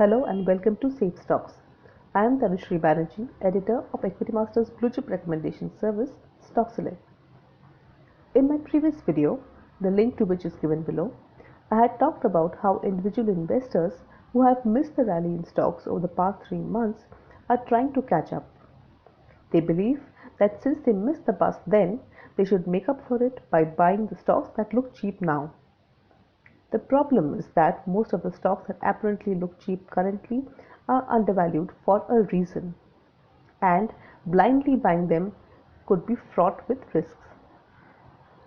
Hello and welcome to Safe Stocks. I am Tanushree Banerjee, editor of Equity Master's Blue Chip Recommendation Service, Stock Select. In my previous video, the link to which is given below, I had talked about how individual investors who have missed the rally in stocks over the past 3 months are trying to catch up. They believe that since they missed the bus then, they should make up for it by buying the stocks that look cheap now. The problem is that most of the stocks that apparently look cheap currently are undervalued for a reason, and blindly buying them could be fraught with risks.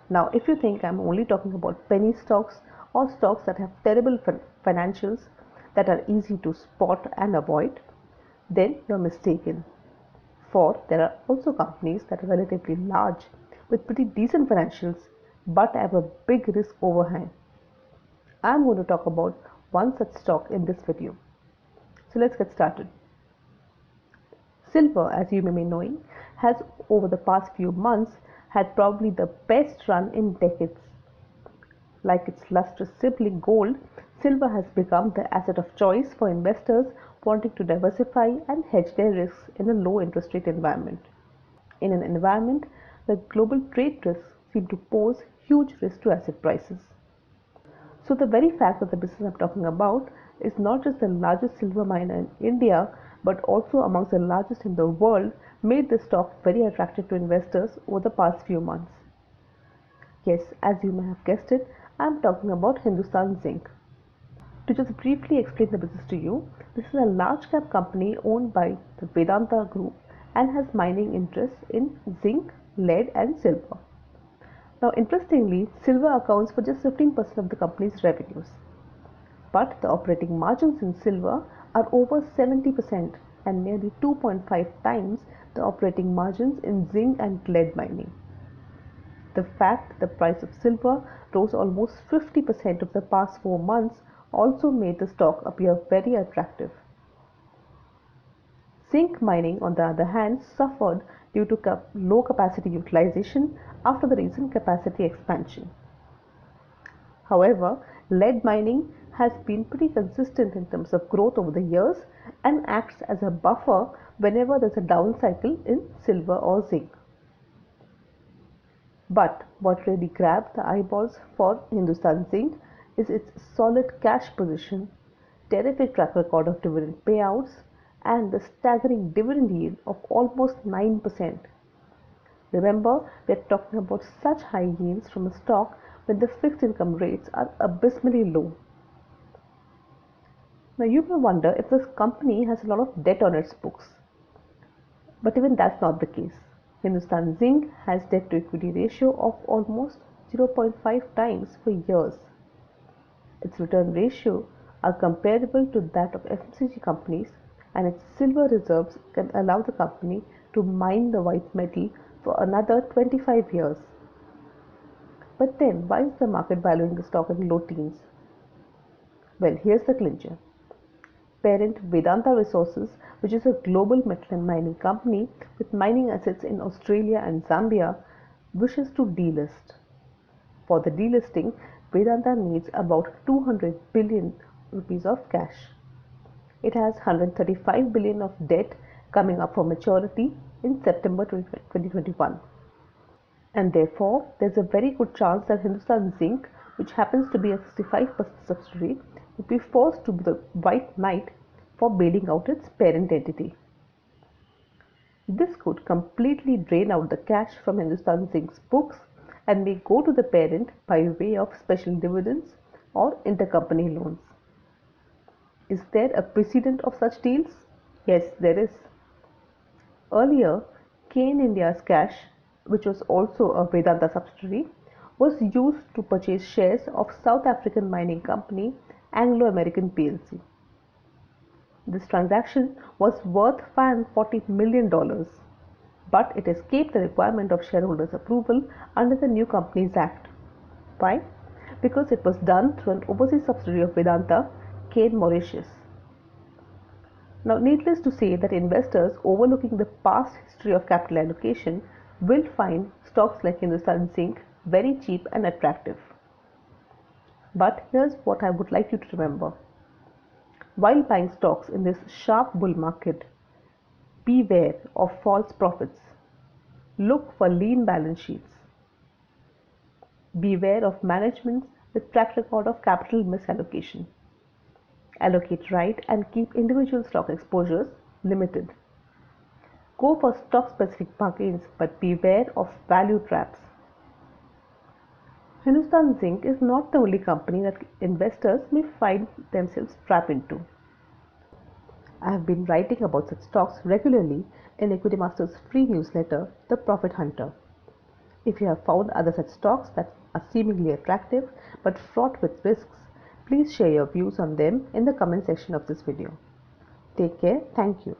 Now, if you think I'm only talking about penny stocks or stocks that have terrible financials that are easy to spot and avoid, then you're mistaken. For there are also companies that are relatively large with pretty decent financials but have a big risk overhang. I'm going to talk about one such stock in this video. So let's get started. Silver, as you may be knowing, has over the past few months had probably the best run in decades. Like its lustrous sibling gold, silver has become the asset of choice for investors wanting to diversify and hedge their risks in a low interest rate environment. In an environment where global trade risks seem to pose huge risks to asset prices. So the very fact that the business I'm talking about is not just the largest silver miner in India, but also amongst the largest in the world, made this stock very attractive to investors over the past few months. Yes, as you may have guessed it, I'm talking about Hindustan Zinc. To just briefly explain the business to you, this is a large cap company owned by the Vedanta Group and has mining interests in zinc, lead and silver. Now, interestingly, silver accounts for just 15% of the company's revenues. But the operating margins in silver are over 70% and nearly 2.5 times the operating margins in zinc and lead mining. The fact the price of silver rose almost 50% of the past 4 months also made the stock appear very attractive. Zinc mining, on the other hand, suffered due to low capacity utilization after the recent capacity expansion. However, lead mining has been pretty consistent in terms of growth over the years and acts as a buffer whenever there's a down cycle in silver or zinc. But what really grabbed the eyeballs for Hindustan Zinc is its solid cash position, terrific track record of dividend payouts, and the staggering dividend yield of almost 9%. Remember, we are talking about such high yields from a stock when the fixed income rates are abysmally low. Now you may wonder if this company has a lot of debt on its books. But even that's not the case. Hindustan Zinc has debt to equity ratio of almost 0.5 times for years. Its return ratio are comparable to that of FMCG companies, and its silver reserves can allow the company to mine the white metal for another 25 years. But then, why is the market valuing the stock in low teens? Well, here's the clincher. Parent Vedanta Resources, which is a global metal and mining company with mining assets in Australia and Zambia, wishes to delist. For the delisting, Vedanta needs about 200 billion rupees of cash. It has 135 billion of debt coming up for maturity in September 2021. And therefore, there's a very good chance that Hindustan Zinc, which happens to be a 65% subsidiary, would be forced to be the white knight for bailing out its parent entity. This could completely drain out the cash from Hindustan Zinc's books and may go to the parent by way of special dividends or intercompany loans. Is there a precedent of such deals? Yes, there is. Earlier, Cain India's cash, which was also a Vedanta subsidiary, was used to purchase shares of South African mining company Anglo American plc. This transaction was worth $540 million, but it escaped the requirement of shareholders' approval under the New Companies Act. Why? Because it was done through an overseas subsidiary of Vedanta, Cain Mauritius. Now, needless to say that investors overlooking the past history of capital allocation will find stocks like Hindustan Zinc very cheap and attractive. But here's what I would like you to remember. While buying stocks in this sharp bull market, beware of false prophets. Look for lean balance sheets. Beware of managements with track record of capital misallocation. Allocate right and keep individual stock exposures limited. Go for stock-specific bargains, but beware of value traps. Hindustan Zinc is not the only company that investors may find themselves trapped into. I have been writing about such stocks regularly in Equity Master's free newsletter, The Profit Hunter. If you have found other such stocks that are seemingly attractive but fraught with risks, please share your views on them in the comment section of this video. Take care. Thank you.